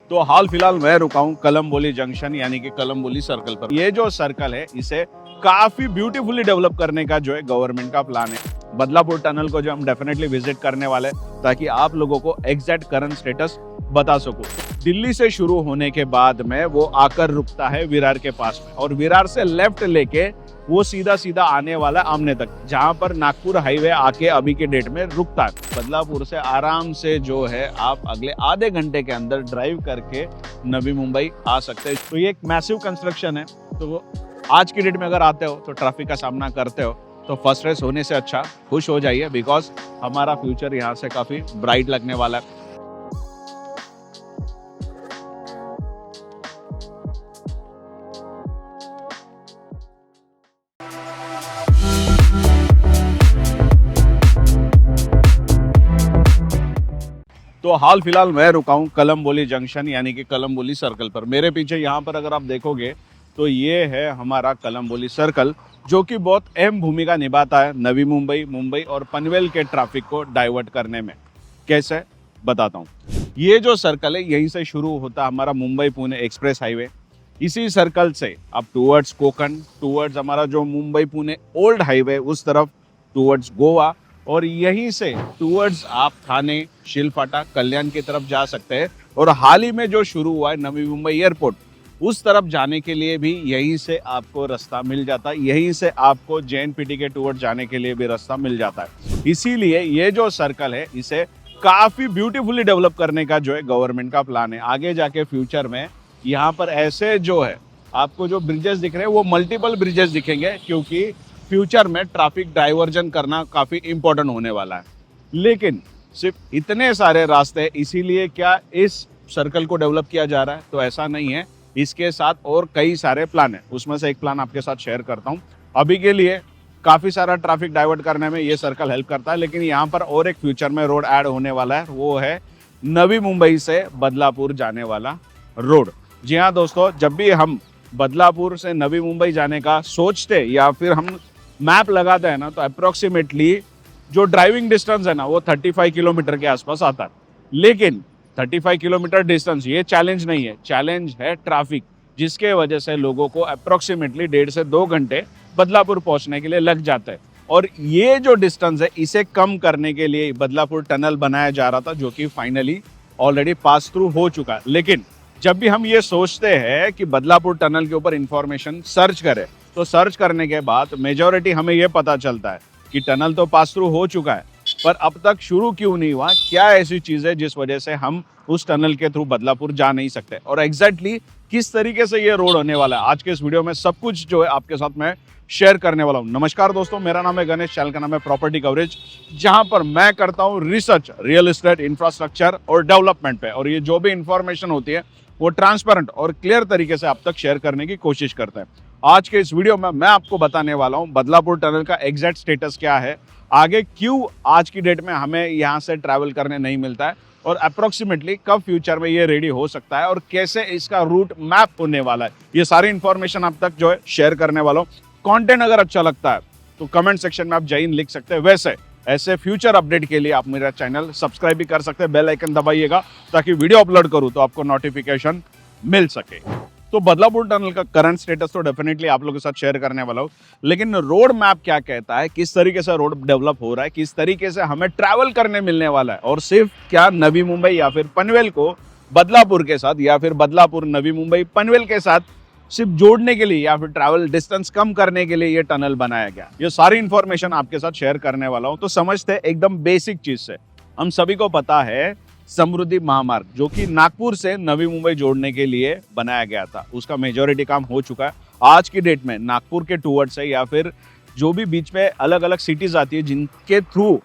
तो हाल फिलहाल मैं रुका हूँ कलम्बोली जंक्शन यानी कि कलम्बोली सर्कल पर। ये जो सर्कल है इसे काफी ब्यूटीफुली डेवलप करने का जो है गवर्नमेंट का प्लान है। बदलापुर टनल को जो हम डेफिनेटली विजिट करने वाले ताकि आप लोगों को एग्जैक्ट करंट स्टेटस बता सकूं। दिल्ली से शुरू होने के बाद में वो आकर रुकता है विरार के पास में और विरार से लेफ्ट लेके वो सीधा सीधा आने वाला आमने तक, जहां पर नागपुर हाईवे आके अभी के डेट में रुकता है। बदलापुर से आराम से जो है आप अगले आधे घंटे के अंदर ड्राइव करके नवी मुंबई आ सकते हैं। तो ये एक मैसिव कंस्ट्रक्शन है। तो आज की डेट में अगर आते हो तो ट्रैफिक का सामना करते हो तो फर्स्ट रेस होने से अच्छा खुश हो जाइए, बिकॉज हमारा फ्यूचर यहाँ से काफी ब्राइट लगने वाला है। तो हाल फिलहाल मैं रुका हूँ कलम्बोली जंक्शन यानी कि कलम्बोली सर्कल पर। मेरे पीछे यहाँ पर अगर आप देखोगे तो ये है हमारा कलम्बोली सर्कल, जो कि बहुत अहम भूमिका निभाता है नवी मुंबई, मुंबई और पनवेल के ट्रैफिक को डाइवर्ट करने में। कैसे बताता हूँ। ये जो सर्कल है यहीं से शुरू होता है हमारा मुंबई पुणे एक्सप्रेस हाईवे। इसी सर्कल से अब टूवर्ड्स कोकण, टूवर्ड्स हमारा जो मुंबई पुणे ओल्ड हाईवे उस तरफ, टूवर्ड्स गोवा, और यहीं से टूवर्ड्स आप थाने, शिलफाटा, कल्याण की तरफ जा सकते हैं। और हाल ही में जो शुरू हुआ है नवी मुंबई एयरपोर्ट, उस तरफ जाने के लिए भी यहीं से आपको रास्ता मिल जाता है। यहीं से आपको JNPT के टूवर्ड्स जाने के लिए भी रास्ता मिल जाता है। इसीलिए ये जो सर्कल है इसे काफी ब्यूटीफुली डेवलप करने का जो है गवर्नमेंट का प्लान है। आगे जाके फ्यूचर में यहाँ पर ऐसे जो है आपको जो ब्रिजेस दिख रहे हैं वो मल्टीपल ब्रिजेस दिखेंगे, क्योंकि फ्यूचर में ट्रैफिक डाइवर्जन करना काफ़ी इम्पोर्टेंट होने वाला है। लेकिन सिर्फ इतने सारे रास्ते, इसीलिए क्या इस सर्कल को डेवलप किया जा रहा है? तो ऐसा नहीं है, इसके साथ और कई सारे प्लान हैं। उसमें से एक प्लान आपके साथ शेयर करता हूँ। अभी के लिए काफ़ी सारा ट्रैफिक डाइवर्ट करने में ये सर्कल हेल्प करता है, लेकिन यहाँ पर और एक फ्यूचर में रोड ऐड होने वाला है, वो है नवी मुंबई से बदलापुर जाने वाला रोड। जी हाँ दोस्तों, जब भी हम बदलापुर से नवी मुंबई जाने का सोचते या फिर हम मैप लगाते हैं ना, तो अप्रोक्सीमेटली जो ड्राइविंग डिस्टेंस है ना वो 35 किलोमीटर के आसपास आता है। लेकिन 35 किलोमीटर डिस्टेंस ये चैलेंज नहीं है, चैलेंज है ट्रैफिक, जिसके वजह से लोगों को अप्रोक्सीमेटली 1.5 से 2 घंटे बदलापुर पहुंचने के लिए लग जाता है। और ये जो डिस्टेंस है इसे कम करने के लिए बदलापुर टनल बनाया जा रहा था, जो कि फाइनली ऑलरेडी पास थ्रू हो चुका है। लेकिन जब भी हम ये सोचते हैं कि बदलापुर टनल के ऊपर इंफॉर्मेशन सर्च करें, तो सर्च करने के बाद मेजॉरिटी हमें ये पता चलता है कि टनल तो पास थ्रू हो चुका है, पर अब तक शुरू क्यों नहीं हुआ? क्या ऐसी चीज़ है जिस वजह से हम उस टनल के थ्रू बदलापुर जा नहीं सकते, और एग्जैक्टली किस तरीके से ये रोड होने वाला है, आज के इस वीडियो में सब कुछ जो है आपके साथ मैं शेयर करने वाला हूँ। नमस्कार दोस्तों, मेरा नाम है गणेश, चैनल का नाम है प्रॉपर्टी कवरेज, जहां पर मैं करता हूँ रिसर्च रियल एस्टेट, इंफ्रास्ट्रक्चर और डेवलपमेंट पे। और ये जो भी इंफॉर्मेशन होती है वो ट्रांसपेरेंट और क्लियर तरीके से आप तक शेयर करने की कोशिश करते हैं। आज के इस वीडियो में मैं आपको बताने वाला हूं बदलापुर टनल का एग्जैक्ट स्टेटस क्या है, आगे क्यों आज की डेट में हमें यहां से ट्रैवल करने नहीं मिलता है, और अप्रोक्सीमेटली कब फ्यूचर में ये रेडी हो सकता है, और कैसे इसका रूट मैप होने वाला है। ये सारी इन्फॉर्मेशन आप तक जो है शेयर करने वाला हूँ। कंटेंट अगर अच्छा लगता है तो कमेंट सेक्शन में आप जय हिंद लिख सकते हैं। वैसे ऐसे फ्यूचर अपडेट के लिए आप मेरा चैनल सब्सक्राइब भी कर सकते हैं, बेल आइकन दबाइएगा ताकि वीडियो अपलोड करूं तो आपको नोटिफिकेशन मिल सके। तो बदलापुर टनल का करंट स्टेटस तो डेफिनेटली आप लोगों के साथ शेयर करने वाला हूँ, लेकिन रोड मैप क्या कहता है, किस तरीके से रोड डेवलप हो रहा है, किस तरीके से हमें ट्रैवल करने मिलने वाला है, और सिर्फ क्या नवी मुंबई या फिर पनवेल को बदलापुर के साथ, या फिर बदलापुर नवी मुंबई पनवेल के साथ सिर्फ जोड़ने के लिए, या फिर ट्रैवल डिस्टेंस कम करने के लिए ये टनल बनाया गया। ये सारी इन्फॉर्मेशन आपके साथ शेयर करने वाला हूँ। तो समझते हैं एकदम बेसिक चीज से। हम सभी को पता है समृद्धि महामार्ग, जो कि नागपुर से नवी मुंबई जोड़ने के लिए बनाया गया था, उसका मेजॉरिटी काम हो चुका है। आज की डेट में नागपुर के टूवर्ड्स से या फिर जो भी बीच में अलग अलग सिटीज आती है जिनके थ्रू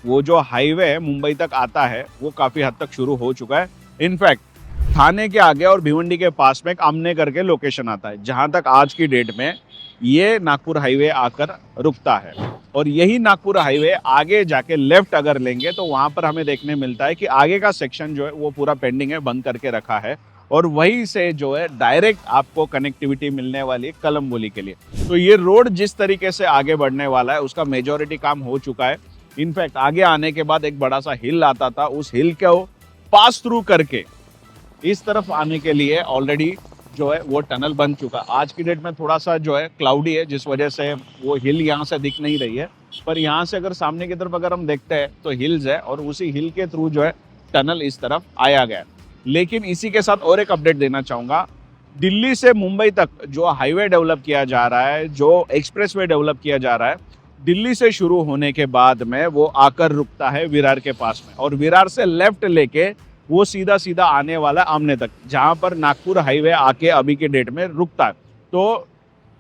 वो जो हाईवे है मुंबई तक आता है, वो काफी हद तक शुरू हो चुका है। इनफैक्ट थाने के आगे और भिवंडी के पास में एक आमने करके लोकेशन आता है, जहां तक आज की डेट में ये नागपुर हाईवे आकर रुकता है। और यही नागपुर हाईवे आगे जाके लेफ्ट अगर लेंगे तो वहां पर हमें देखने मिलता है कि आगे का सेक्शन जो है वो पूरा पेंडिंग है, बंद करके रखा है, और वहीं से जो है डायरेक्ट आपको कनेक्टिविटी मिलने वाली है कलम्बोली के लिए। तो ये रोड जिस तरीके से आगे बढ़ने वाला है उसका मेजॉरिटी काम हो चुका है। इनफैक्ट आगे आने के बाद एक बड़ा सा हिल आता था, उस हिल को पास थ्रू करके इस तरफ आने के लिए ऑलरेडी जो है वो टनल बन चुका। आज की डेट में थोड़ा सा जो है क्लाउडी है, जिस वजह से वो हिल यहाँ से दिख नहीं रही है, पर यहाँ से अगर सामने की तरफ अगर हम देखते हैं तो हिल्स है और उसी हिल के थ्रू जो है टनल इस तरफ आया गया है। लेकिन इसी के साथ और एक अपडेट देना चाहूँगा, दिल्ली से मुंबई तक जो हाईवे डेवलप किया जा रहा है, जो एक्सप्रेसवे डेवलप किया जा रहा है, दिल्ली से शुरू होने के बाद में वो आकर रुकता है विरार के पास में, और विरार से लेफ्ट लेके वो सीधा सीधा आने वाला है आमने तक, जहाँ पर नागपुर हाईवे आके अभी के डेट में रुकता है। तो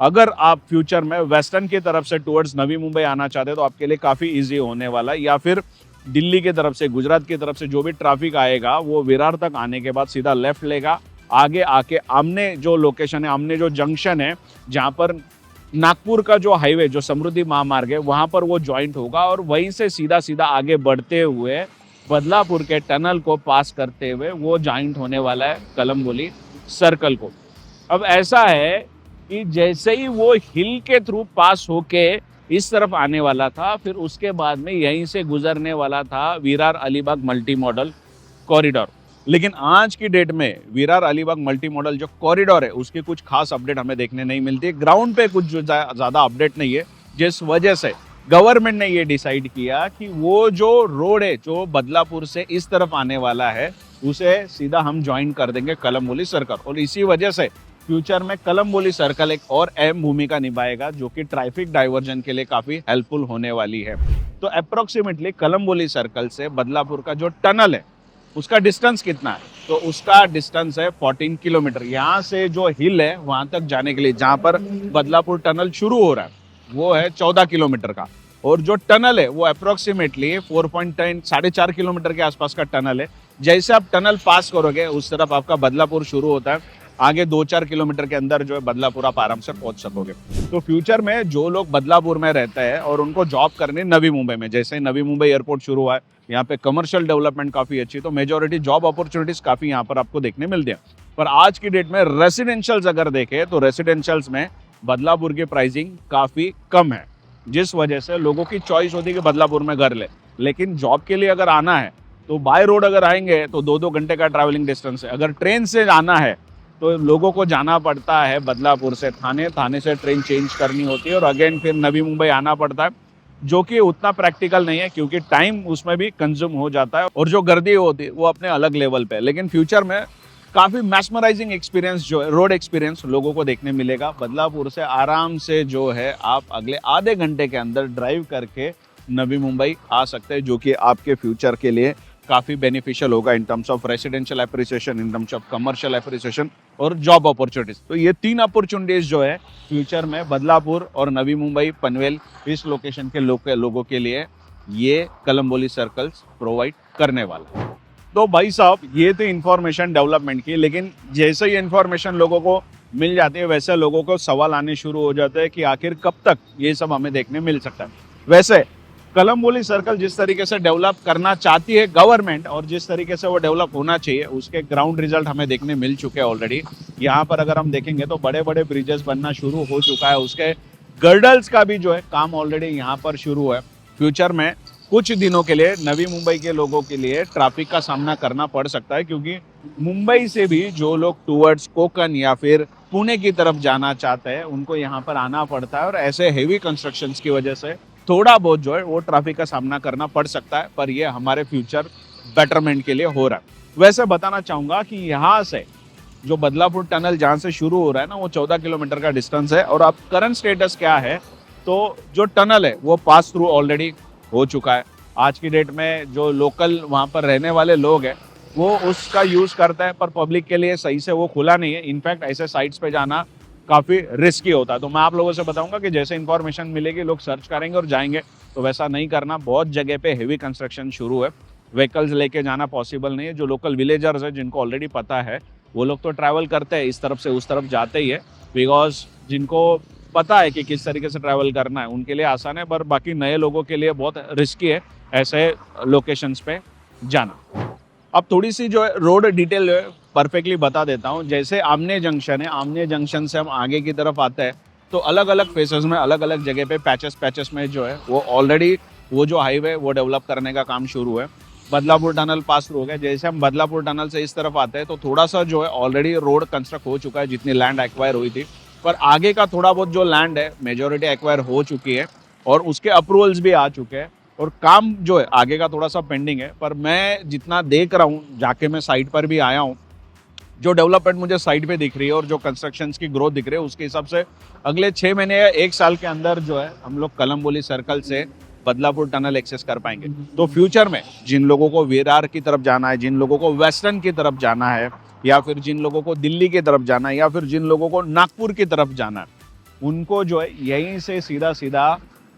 अगर आप फ्यूचर में वेस्टर्न की तरफ से टुवर्ड्स नवी मुंबई आना चाहते हैं तो आपके लिए काफ़ी इजी होने वाला है, या फिर दिल्ली की तरफ से, गुजरात की तरफ से जो भी ट्रैफिक आएगा वो विरार तक आने के बाद सीधा लेफ्ट लेगा, आगे आके आमने जो लोकेशन है, आमने जो जंक्शन है जहाँ पर नागपुर का जो हाईवे, जो समृद्धि महामार्ग है, वहाँ पर वो जॉइंट होगा और वहीं से सीधा सीधा आगे बढ़ते हुए बदलापुर के टनल को पास करते हुए वो जॉइंट होने वाला है कलम्बोली सर्कल को। अब ऐसा है कि जैसे ही वो हिल के थ्रू पास होके इस तरफ आने वाला था, फिर उसके बाद में यहीं से गुजरने वाला था Virar Alibag multi modal corridor. लेकिन आज की डेट में विरार अलीबाग मल्टी मॉडल जो कॉरिडोर है उसकी कुछ खास अपडेट हमें देखने नहीं मिलती, ग्राउंड पे कुछ ज़्यादा अपडेट नहीं है, जिस वजह से गवर्नमेंट ने ये डिसाइड किया कि वो जो रोड है जो बदलापुर से इस तरफ आने वाला है उसे सीधा हम ज्वाइन कर देंगे कलम्बोली सर्कल, और इसी वजह से फ्यूचर में कलम्बोली सर्कल एक और अहम भूमिका निभाएगा जो कि ट्रैफिक डाइवर्जन के लिए काफ़ी हेल्पफुल होने वाली है। तो अप्रोक्सीमेटली कलम्बोली सर्कल से बदलापुर का जो टनल है उसका डिस्टेंस कितना है, तो उसका डिस्टेंस है 14 किलोमीटर। यहाँ से जो हिल है वहाँ तक जाने के लिए, जहाँ पर बदलापुर टनल शुरू हो रहा है, वो है 14 किलोमीटर का, और जो टनल है वो अप्रोक्सीमेटली 4.4 किलोमीटर के आसपास का टनल है। जैसे आप टनल पास करोगे उस तरफ आपका बदलापुर शुरू होता है, आगे 2-4 किलोमीटर के अंदर जो है बदलापुर आप आराम से पहुंच सकोगे। तो फ्यूचर में जो लोग बदलापुर में रहते हैं और उनको जॉब करनी नवी मुंबई में, जैसे नवी मुंबई एयरपोर्ट शुरू हुआ है, यहाँ पे कमर्शियल डेवलपमेंट काफ़ी अच्छी, तो मेजॉरिटी जॉब अपॉर्चुनिटीज़ काफ़ी यहाँ पर आपको देखने मिलती हैं। पर आज की डेट में रेसिडेंशियल्स अगर देखें तो रेसिडेंशियल्स में बदलापुर की प्राइसिंग काफ़ी कम है, जिस वजह से लोगों की चॉइस होती है कि बदलापुर में घर ले। लेकिन जॉब के लिए अगर आना है तो बाय रोड अगर आएंगे तो 2-2 घंटे का ट्रैवलिंग डिस्टेंस है। अगर ट्रेन से आना है तो लोगों को जाना पड़ता है बदलापुर से थाने, थाने से ट्रेन चेंज करनी होती है और अगेन फिर नवी मुंबई आना पड़ता है, जो कि उतना प्रैक्टिकल नहीं है क्योंकि टाइम उसमें भी कंज्यूम हो जाता है और जो गर्दी होती है वो अपने अलग लेवल पे है। लेकिन फ्यूचर में काफ़ी मैस्मराइजिंग एक्सपीरियंस जो है, रोड एक्सपीरियंस लोगों को देखने मिलेगा। बदलापुर से आराम से जो है आप अगले आधे घंटे के अंदर ड्राइव करके नवी मुंबई आ सकते हैं, जो कि आपके फ्यूचर के लिए काफ़ी बेनिफिशियल होगा in terms of residential appreciation, in terms of commercial appreciation और जॉब अपॉर्चुनिटीज। तो ये 3 अपॉर्चुनिटीज जो है फ्यूचर में बदलापुर और नवी मुंबई पनवेल इस लोकेशन के लोगों के लिए ये कलम्बोली सर्कल्स प्रोवाइड करने वाला है। तो भाई साहब ये थी इन्फॉर्मेशन डेवलपमेंट की, लेकिन जैसे ही इन्फॉर्मेशन लोगों को मिल जाती है वैसे लोगों को सवाल आने शुरू हो जाते हैं कि आखिर कब तक ये सब हमें देखने मिल सकता है। वैसे कलम्बोली सर्कल जिस तरीके से डेवलप करना चाहती है गवर्नमेंट और जिस तरीके से वो डेवलप होना चाहिए उसके ग्राउंड रिजल्ट हमें देखने मिल चुके हैं ऑलरेडी। यहाँ पर अगर हम देखेंगे तो बड़े बड़े ब्रिजेस बनना शुरू हो चुका है, उसके गर्डल्स का भी जो है काम ऑलरेडी यहाँ पर शुरू है। फ्यूचर में कुछ दिनों के लिए नवी मुंबई के लोगों के लिए ट्रैफिक का सामना करना पड़ सकता है, क्योंकि मुंबई से भी जो लोग टूवर्ड्स कोकन या फिर पुणे की तरफ जाना चाहते हैं उनको यहाँ पर आना पड़ता है और ऐसे हेवी कंस्ट्रक्शंस की वजह से थोड़ा बहुत जो है वो ट्रैफिक का सामना करना पड़ सकता है, पर ये हमारे फ्यूचर बेटरमेंट के लिए हो रहा है। वैसे बताना चाहूँगा कि यहाँ से जो बदलापुर टनल जहाँ से शुरू हो रहा है ना वो 14 किलोमीटर का डिस्टेंस है, और अब करंट स्टेटस क्या है तो जो टनल है वो पास थ्रू ऑलरेडी हो चुका है। आज की डेट में जो लोकल वहाँ पर रहने वाले लोग हैं वो उसका यूज़ करते हैं, पर पब्लिक के लिए सही से वो खुला नहीं है। इनफैक्ट ऐसे साइट्स पे जाना काफ़ी रिस्की होता है। तो मैं आप लोगों से बताऊंगा कि जैसे इन्फॉर्मेशन मिलेगी लोग सर्च करेंगे और जाएंगे, तो वैसा नहीं करना। बहुत जगह पे हेवी कंस्ट्रक्शन शुरू है, व्हीकल्स लेके जाना पॉसिबल नहीं है। जो लोकल विलेजर्स है जिनको ऑलरेडी पता है वो लोग तो ट्रैवल करते हैं, इस तरफ से उस तरफ जाते ही है, बिकॉज जिनको पता है कि किस तरीके से ट्रैवल करना है उनके लिए आसान है, पर बाकी नए लोगों के लिए बहुत रिस्की है ऐसे लोकेशंस पे जाना। अब थोड़ी सी जो है रोड डिटेल परफेक्टली बता देता हूँ। जैसे आमने जंक्शन है, आमने जंक्शन से हम आगे की तरफ आते हैं तो अलग अलग फेसेस में अलग अलग जगह पे पैचेस में जो है वो ऑलरेडी वो जो हाईवे वो डेवलप करने का काम शुरू है। बदलापुर टनल पास थ्रू हो गया। जैसे हम बदलापुर टनल से इस तरफ आते हैं तो थोड़ा सा जो है ऑलरेडी रोड कंस्ट्रक्ट हो चुका है, जितनी लैंड एक्वायर हुई थी, पर आगे का थोड़ा बहुत जो लैंड है मेजोरिटी एक्वायर हो चुकी है और उसके अप्रूवल्स भी आ चुके हैं और काम जो है आगे का थोड़ा सा पेंडिंग है। पर मैं जितना देख रहा हूँ, जाके मैं साइट पर भी आया हूँ, जो डेवलपमेंट मुझे साइट पे दिख रही है और जो कंस्ट्रक्शंस की ग्रोथ दिख रही है उसके हिसाब से अगले 6 महीने या 1 साल के अंदर जो है हम लोग कलम्बोली सर्कल से बदलापुर टनल एक्सेस कर पाएंगे। तो फ्यूचर में जिन लोगों को विरार की तरफ जाना है, जिन लोगों को वेस्टर्न की तरफ जाना है, या फिर जिन लोगों को दिल्ली की तरफ जाना है, या फिर जिन लोगों को नागपुर की तरफ जाना है, उनको जो है यहीं से सीधा सीधा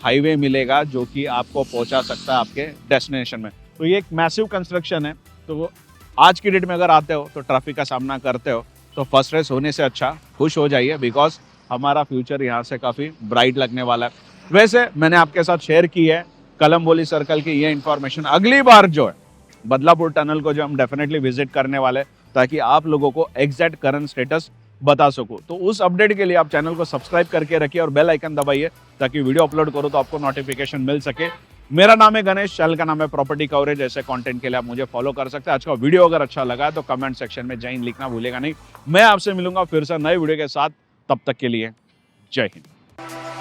हाईवे मिलेगा जो कि आपको पहुंचा सकता है आपके डेस्टिनेशन में। तो ये एक मैसिव कंस्ट्रक्शन है। तो आज की डेट में अगर आते हो तो ट्रैफिक का सामना करते हो तो फर्स्ट रेस होने से अच्छा खुश हो जाइए, बिकॉज हमारा फ्यूचर यहाँ से काफ़ी ब्राइट लगने वाला है। वैसे मैंने आपके साथ शेयर की है कलम्बोली सर्कल की ये इन्फॉर्मेशन। अगली बार जो है बदलापुर टनल को जो हम डेफिनेटली विजिट करने वाले, ताकि आप लोगों को एग्जैक्ट करंट स्टेटस बता सकूं। तो उस अपडेट के लिए आप चैनल को सब्सक्राइब करके रखिए और बेल आइकन दबाइए ताकि वीडियो अपलोड करो तो आपको नोटिफिकेशन मिल सके। मेरा नाम है गणेश, चैनल का नाम है प्रॉपर्टी कवरेज। ऐसे कंटेंट के लिए आप मुझे फॉलो कर सकते हैं। आज का वीडियो अगर अच्छा लगा तो कमेंट सेक्शन में जय हिंद लिखना भूलेगा नहीं। मैं आपसे मिलूंगा फिर से नए वीडियो के साथ, तब तक के लिए जय हिंद।